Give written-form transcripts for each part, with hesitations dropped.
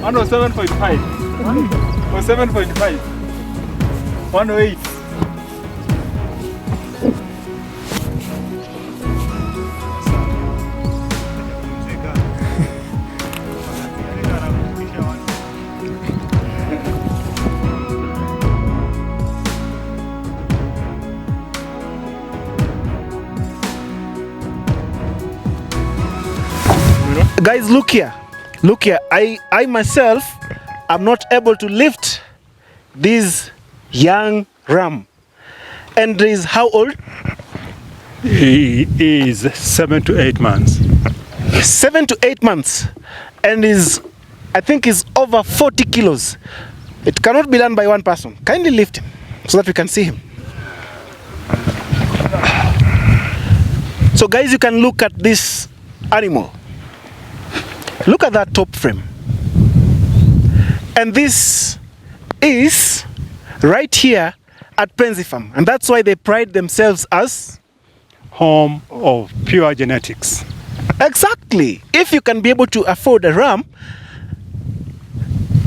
One was 7.5. Was 7.5. 108. Guys, look here. Look here. I myself am not able to lift this young ram. And he is how old? He is 7 to 8 months. 7 to 8 months. And I think is over 40 kilos. It cannot be done by one person. Kindly lift him so that we can see him. So guys, you can look at this animal. Look at that top frame. And this is right here at Penzi Farm. And that's why they pride themselves as home of pure genetics. Exactly. If you can be able to afford a ram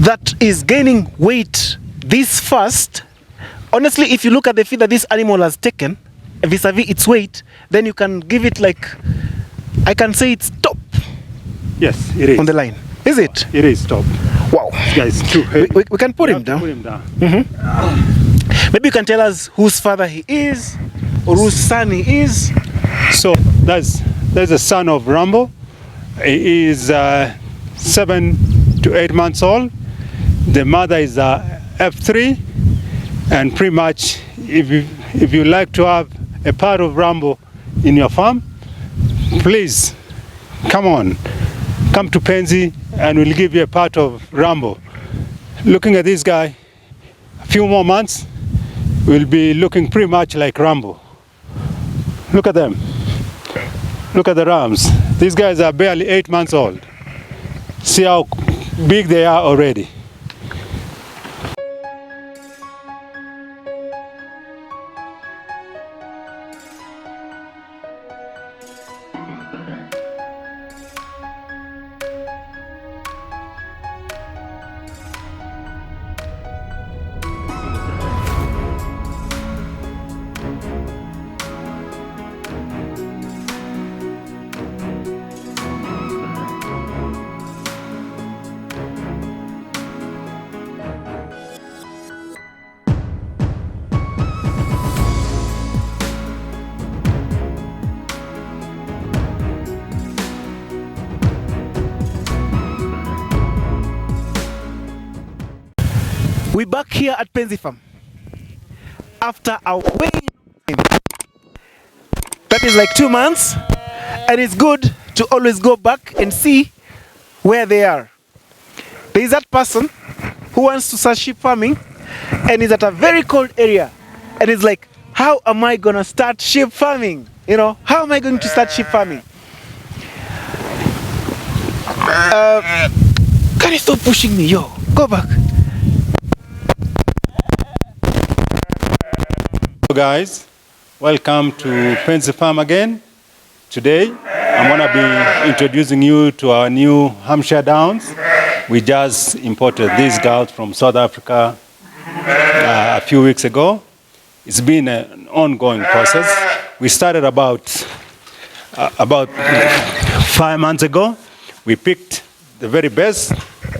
that is gaining weight this fast, honestly, if you look at the feed that this animal has taken vis-a-vis its weight, then you can give it like, I can say it's top. Yes, it is. On the line. Is it? It is top. Wow. This guy is too heavy. We can put him down. Put him down. Maybe you can tell us whose father he is or whose son he is. So that's the son of Rambo. He is 7 to 8 months old. The mother is F3, and pretty much if you like to have a part of Rambo in your farm, please come to Penzi and we'll give you a part of Rambo. Looking at this guy, a few more months will be looking pretty much like Rambo. Look at them. Look at the rams. These guys are barely 8 months old. See how big they are already. We're back here at Penzi Farm after a way time. That is like 2 months, and it's good to always go back and see where they are. There is that person who wants to start sheep farming and is at a very cold area and is like, how am I gonna start sheep farming? You know, how am I going to start sheep farming? Can you stop pushing me? Yo, go back. Hello guys, welcome to Penzi Farm again. Today I'm going to be introducing you to our new Hampshire Downs. We just imported these goats from South Africa a few weeks ago. It's been an ongoing process. We started about 5 months ago. We picked the very best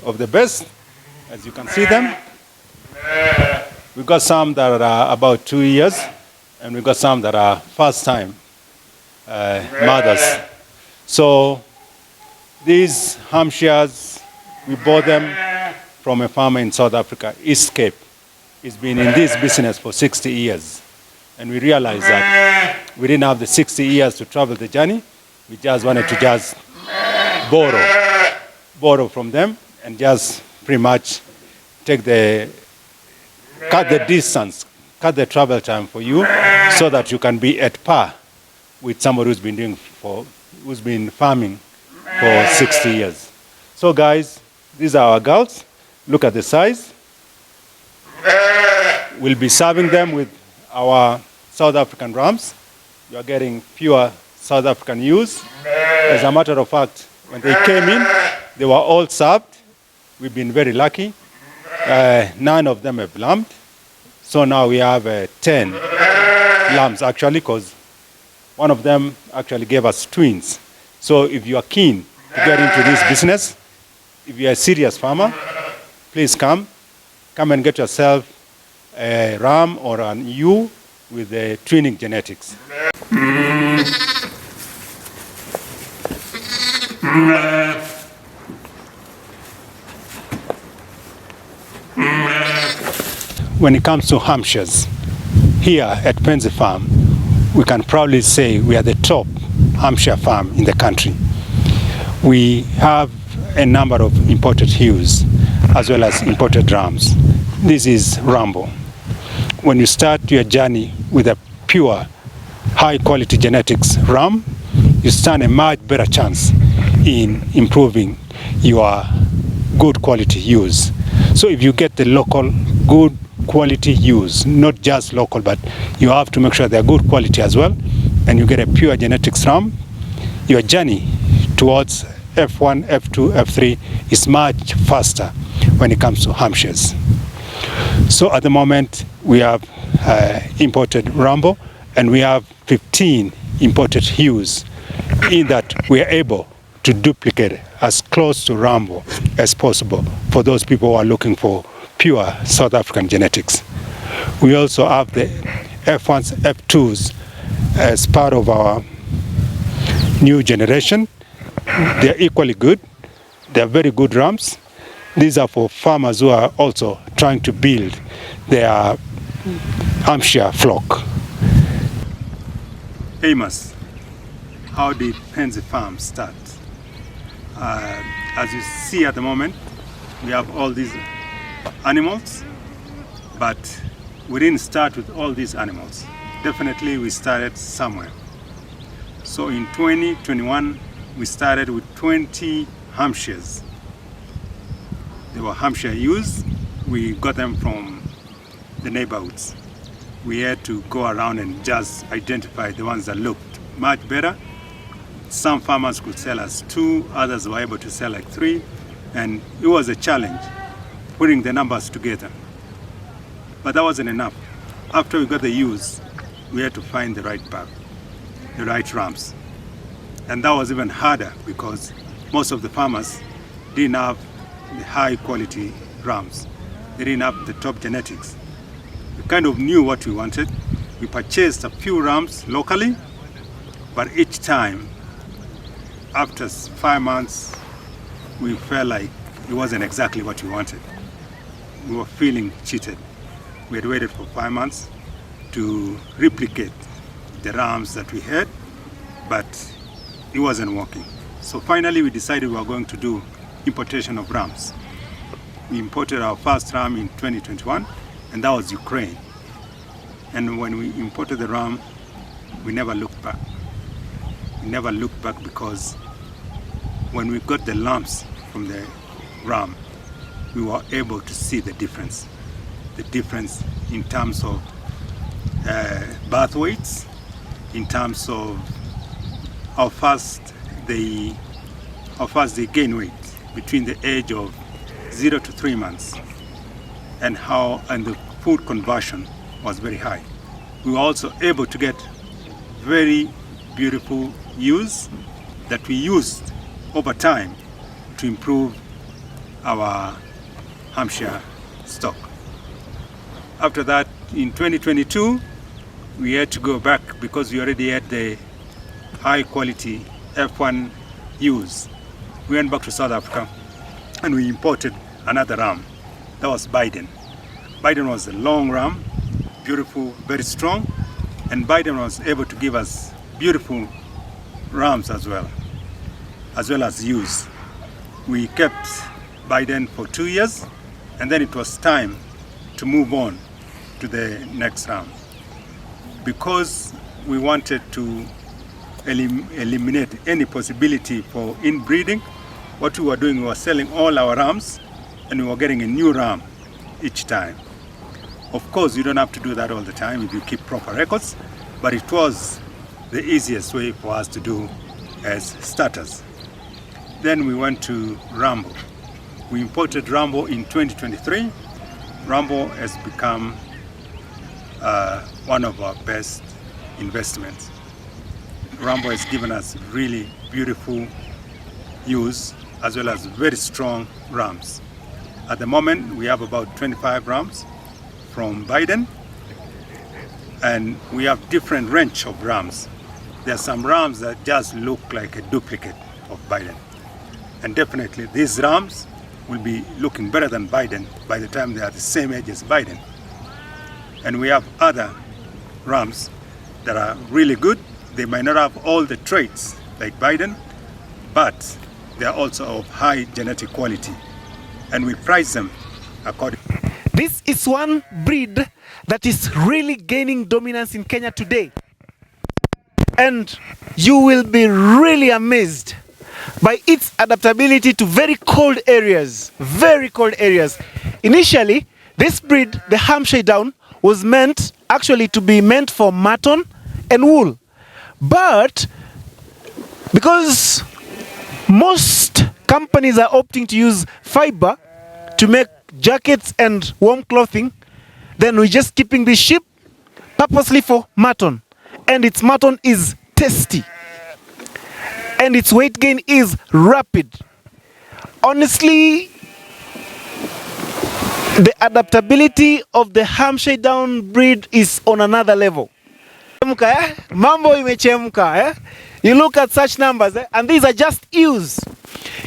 of the best, as you can see them. We got some that are about 2 years, and we got some that are first-time mothers. So these Hampshires, we bought them from a farmer in South Africa, East Cape. He's been in this business for 60 years. And we realized that we didn't have the 60 years to travel the journey. We just wanted to just borrow from them and just pretty much cut the distance, cut the travel time for you so that you can be at par with somebody who's been farming for 60 years. So guys, these are our goats. Look at the size. We'll be serving them with our South African rams. You are getting pure South African ewes. As a matter of fact, when they came in, they were all served we've been very lucky. 9 of them have lambed. So now we have 10 lambs actually, because one of them actually gave us twins. So if you are keen to get into this business, if you are a serious farmer, please come and get yourself a ram or an ewe with the twinning genetics. When it comes to Hampshires, here at Penzi Farm, we can proudly say we are the top Hampshire farm in the country. We have a number of imported ewes as well as imported rams. This is Rambo. When you start your journey with a pure, high-quality genetics ram, you stand a much better chance in improving your good quality ewes. So if you get the local good quality ewes, not just local, but you have to make sure they're good quality as well, and you get a pure genetics ram, your journey towards F1, F2, F3 is much faster when it comes to Hampshires. So at the moment we have imported Rambo, and we have 15 imported ewes, in that we are able to duplicate as close to Rambo as possible for those people who are looking for pure South African genetics. We also have the F1s, F2s as part of our new generation. They are equally good. They are very good rams. These are for farmers who are also trying to build their Hampshire flock. Amos, how did Penzi Farm start? As you see at the moment, we have all these animals, but we didn't start with all these animals. Definitely we started somewhere. So in 2021, we started with 20 Hampshires. They were Hampshire ewes. We got them from the neighborhoods. We had to go around and just identify the ones that looked much better. Some farmers could sell us 2, others were able to sell like 3, and it was a challenge putting the numbers together. But that wasn't enough. After we got the ewes, we had to find the right pack, the right rams. And that was even harder because most of the farmers didn't have the high quality rams. They didn't have the top genetics. We kind of knew what we wanted. We purchased a few rams locally, but each time, after 5 months, we felt like it wasn't exactly what we wanted. We were feeling cheated. We had waited for 5 months to replicate the rams that we had, but it wasn't working. So finally we decided we were going to do importation of rams. We imported our first ram in 2021, and that was Ukraine. And when we imported the ram, we never looked back. We never looked back because when we got the lambs from the ram, we were able to see the difference. The difference in terms of birth weights, in terms of how fast they gain weight between the age of 0 to 3 months, and the food conversion was very high. We were also able to get very beautiful ewes that we used over time to improve our Hampshire stock. After that, in 2022, we had to go back because we already had the high quality F1 ewes. We went back to South Africa and we imported another ram. That was Biden. Biden was a long ram, beautiful, very strong, and Biden was able to give us beautiful rams as well as ewes. We kept Biden for 2 years, and then it was time to move on to the next ram. Because we wanted to eliminate any possibility for inbreeding, what we were doing, we were selling all our rams and we were getting a new ram each time. Of course, you don't have to do that all the time if you keep proper records, but it was the easiest way for us to do as starters. Then we went to Rambo. We imported Rambo in 2023. Rambo has become one of our best investments. Rambo has given us really beautiful ewes as well as very strong rams. At the moment, we have about 25 rams from Biden, and we have different range of rams. There are some rams that just look like a duplicate of Biden. And definitely these rams will be looking better than Biden by the time they are the same age as Biden. And we have other rams that are really good. They might not have all the traits like Biden, but they are also of high genetic quality. And we price them accordingly. This is one breed that is really gaining dominance in Kenya today. And you will be really amazed by its adaptability to very cold areas. Very cold areas. Initially, this breed, the Hampshire Down, was meant actually to be meant for mutton and wool. But because most companies are opting to use fiber to make jackets and warm clothing, then we're just keeping this sheep purposely for mutton. And its mutton is tasty. And its weight gain is rapid. Honestly, the adaptability of the Hampshire Down breed is on another level. Mambo imechemka, eh? You look at such numbers, and these are just ewes.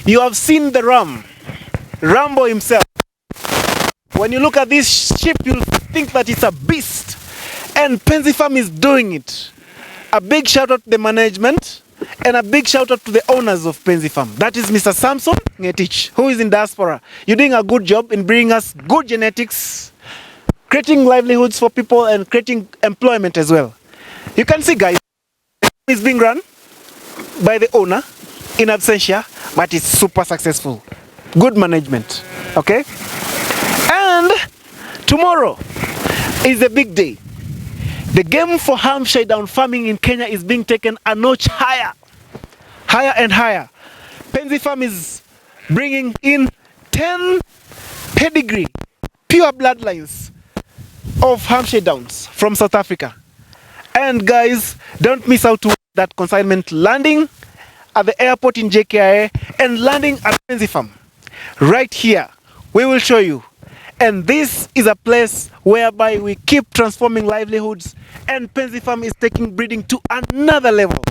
You have seen the Rambo himself. When you look at this sheep, you'll think that it's a beast. And Pensifam is doing it. A big shout out to the management and a big shout out to the owners of Pensifam. That is Mr. Samson Ngetich, who is in diaspora. You're doing a good job in bringing us good genetics, creating livelihoods for people and creating employment as well. You can see, guys, it's being run by the owner in absentia, but it's super successful. Good management, okay? And tomorrow is a big day. The game for Hampshire Down farming in Kenya is being taken a notch higher. Higher and higher. Pensifam is bringing in 10 pedigree, pure bloodlines of Hampshire Downs from South Africa. And guys, don't miss out to that consignment landing at the airport in JKIA and landing at Pensifam. Right here, we will show you. And this is a place whereby we keep transforming livelihoods, and Pensifam is taking breeding to another level.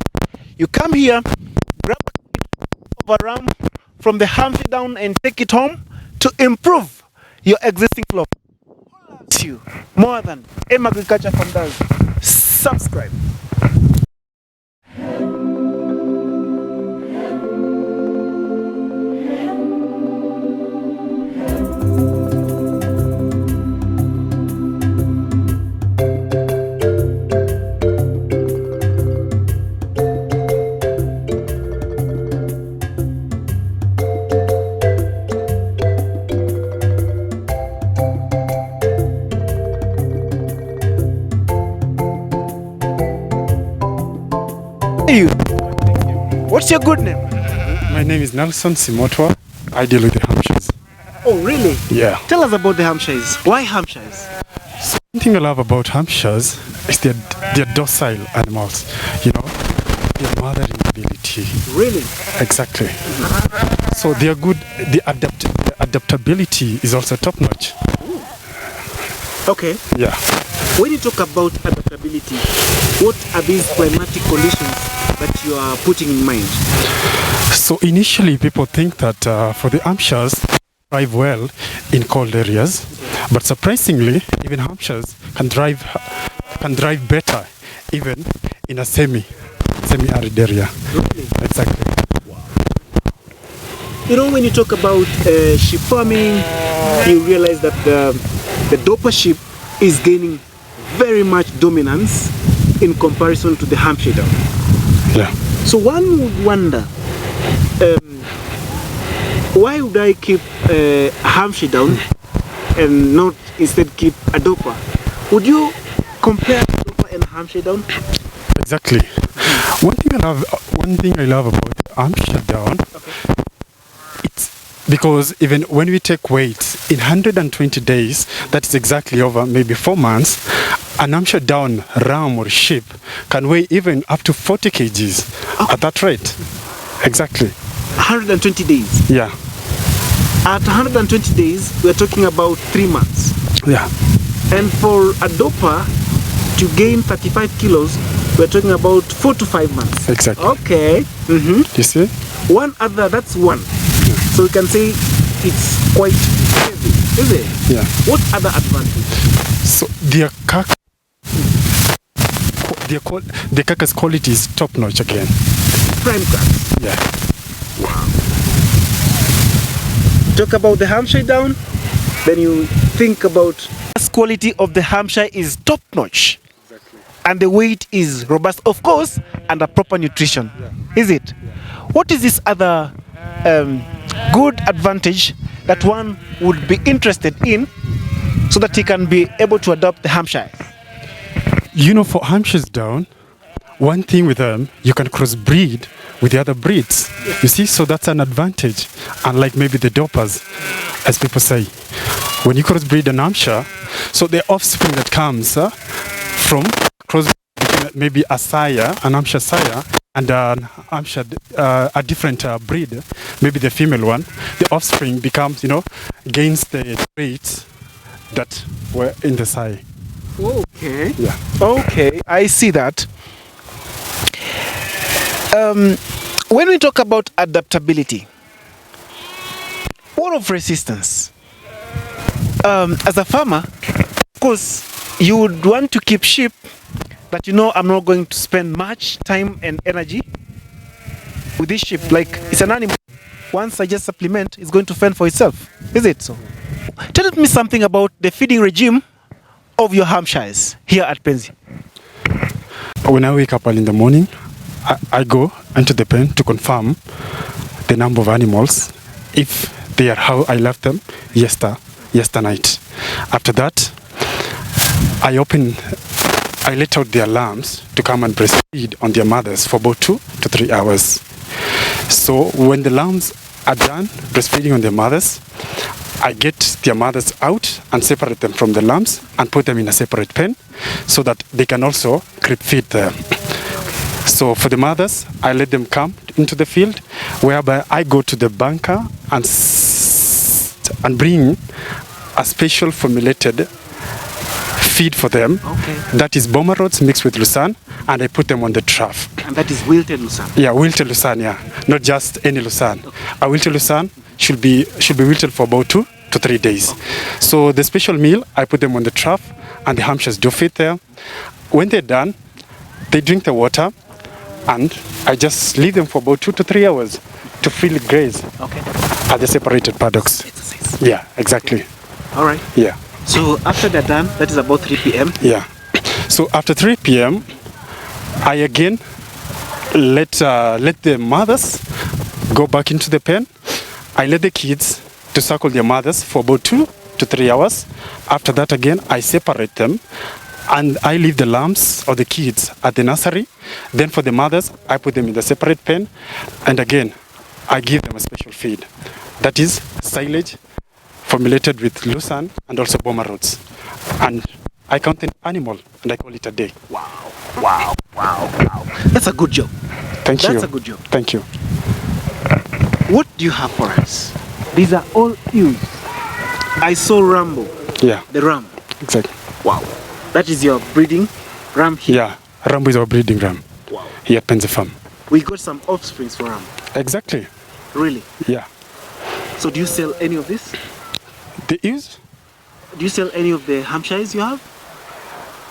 You come here, grab a ram from the Hampshire Down and take it home to improve your existing flock. You more than M Agriculture Farm does. Subscribe. You. What's your good name? My name is Nelson Simotwa. I deal with the Hampshires. Oh, really? Yeah. Tell us about the Hampshires. Why Hampshires? One thing I love about Hampshires is they're docile animals. You know, their mothering ability. Really? Exactly. So they are good. The adaptability is also top notch. Okay. Yeah. When you talk about adaptability, what are these climatic conditions that you are putting in mind? So initially people think that for the Hampshires thrive well in cold areas, but surprisingly even Hampshires can thrive better even in a semi-arid area. Really? Exactly. You know, when you talk about sheep farming, you realize that the Dopa sheep is gaining very much dominance in comparison to the Hampshire Down. Yeah. So one would wonder, why would I keep Hampshire Down and not instead keep a Dopa? Would you compare Dopa and Hampshire Down? Exactly. One thing I love about Hampshire Down, Okay. it's Because even when we take weights, in 120 days, that is exactly over maybe 4 months, an Hampshire Down ram or sheep can weigh even up to 40 kgs at that rate. Exactly. 120 days. Yeah. At 120 days, we're talking about 3 months. Yeah. And for a doper to gain 35 kilos, we're talking about 4 to 5 months. Exactly. Okay. You see? One other, that's one. So we can say it's quite heavy, is it? Yeah. What other advantage? So the carcass quality is top notch again. Prime class. Yeah. Wow. Talk about the Hampshire Down, then you think about the quality of the Hampshire is top notch. Exactly. And the weight is robust, of course, and a proper nutrition. Yeah. Is it? What is this other good advantage that one would be interested in so that he can be able to adopt the Hampshire? You know, for Hampshire's Down, one thing with them, you can crossbreed with the other breeds. You see, so that's an advantage. Unlike maybe the dopers, as people say. When you crossbreed an Hampshire, so the offspring that comes from cross between maybe a sire, an Hampshire sire, and an Hampshire, a different breed, maybe the female one, the offspring becomes, gains the traits that were in the sire. Okay. Yeah. Okay, I see that. When we talk about adaptability, what of resistance? As a farmer, of course, you would want to keep sheep that I'm not going to spend much time and energy with this sheep. Like, it's an animal. Once I just supplement, it's going to fend for itself. Is it so? Tell me something about the feeding regime of your Hampshires here at Penzi. When I wake up early in the morning, I go into the pen to confirm the number of animals, if they are how I left them yesternight. After that, I let out their lambs to come and breastfeed on their mothers for about 2 to 3 hours. So when the lambs are done breastfeeding on their mothers, I get their mothers out and separate them from the lambs and put them in a separate pen so that they can also crib feed there. So for the mothers, I let them come into the field, whereby I go to the bunker and bring a special formulated feed for them. Okay. That is bomber rods mixed with lucerne, and I put them on the trough. And that is wilted lucerne. Yeah, wilted lucerne, yeah. Not just any lucerne. Okay. A wilted lucerne should be wilted for about 2 to 3 days. Okay. So the special meal, I put them on the trough, and the Hampshires do feed there. When they're done, they drink the water, and I just leave them for about 2 to 3 hours to freely graze at the separated paddocks. Yeah, exactly. Okay. All right. Yeah. So after they're done, that is about 3 p.m. Yeah. So after 3 p.m., I again let the mothers go back into the pen. I let the kids to circle their mothers for about 2 to 3 hours. After that, again, I separate them, and I leave the lambs or the kids at the nursery. Then for the mothers, I put them in the separate pen, and again, I give them a special feed. That is silage formulated with lucerne and also bomber rods. And I count an animal and I call it a day. Wow. That's a good job. Thank you. That's a good job. Thank you. What do you have for us? These are all ewes. I saw Rambo. Yeah. The ram. Exactly. Wow. That is your breeding ram here? Yeah. Rambo is our breeding ram. Wow. Here at Pensifam. We got some offsprings for ram. Exactly. Really? Yeah. So do you sell any of this? The ewes? Do you sell any of the Hampshires you have?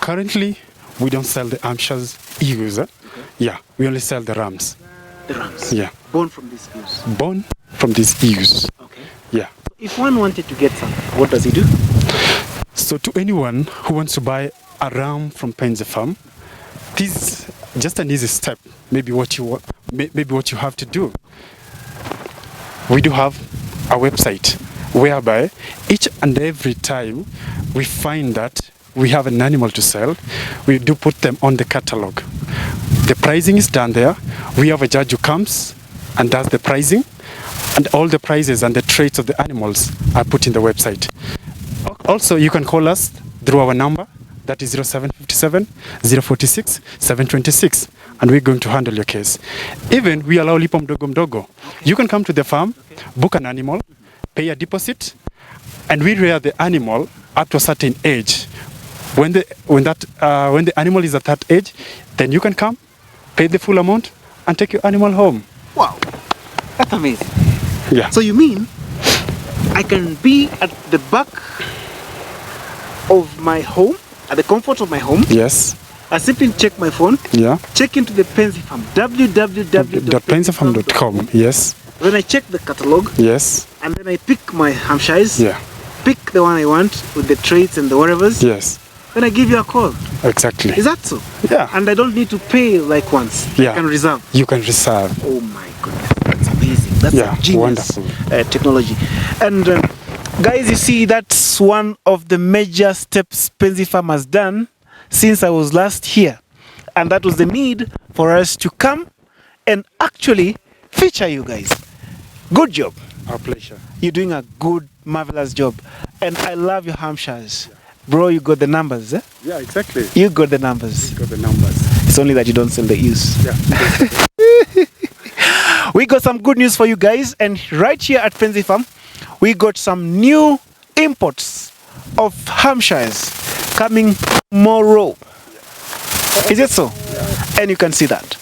Currently, we don't sell the Hampshires ewes. Okay. Yeah, we only sell the rams. The rams? Yeah. Born from these ewes? Born from these ewes. Okay. Yeah. So if one wanted to get some, what does he do? So to anyone who wants to buy a ram from Penzi Farm, this is just an easy step. Maybe what you have to do. We do have a website whereby each and every time we find that we have an animal to sell, we do put them on the catalog. The pricing is done there. We have a judge who comes and does the pricing, and all the prices and the traits of the animals are put in the website. Also, you can call us through our number, that is 0757 046 726, and we're going to handle your case. Even we allow lipo mdogo mdogo. You can come to the farm, book an animal, pay a deposit, and we rear the animal up to a certain age. When the animal is at that age, then you can come, pay the full amount, and take your animal home. Wow, that's amazing. Yeah. So you mean I can be at the back of my home, at the comfort of my home? Yes. I simply check my phone, Yeah. check into the Penzi Farm, Pensifam.com. Yes. Then I check the catalog, Yes. and then I pick my Hampshires, Yeah. pick the one I want with the traits and the whatevers, Yes. then I give you a call. Exactly. Is that so? Yeah. And I don't need to pay like once. Yeah. I can reserve. You can reserve. Oh my goodness, that's amazing. That's Yeah, a genius wonderful. Technology. And guys, you see, that's one of the major steps Pensifam has done since I was last here. And that was the need for us to come and actually feature you guys. Good job. Our pleasure. You're doing a good, marvelous job. And I love your Hampshires. Bro, you got the numbers, eh? Yeah, exactly. You got the numbers. Got the numbers. It's only that you don't sell the ewes. Yeah. We got some good news for you guys, and right here at Penzi Farm, we got some new imports of Hampshires coming tomorrow. Is it so? Yeah. And you can see that.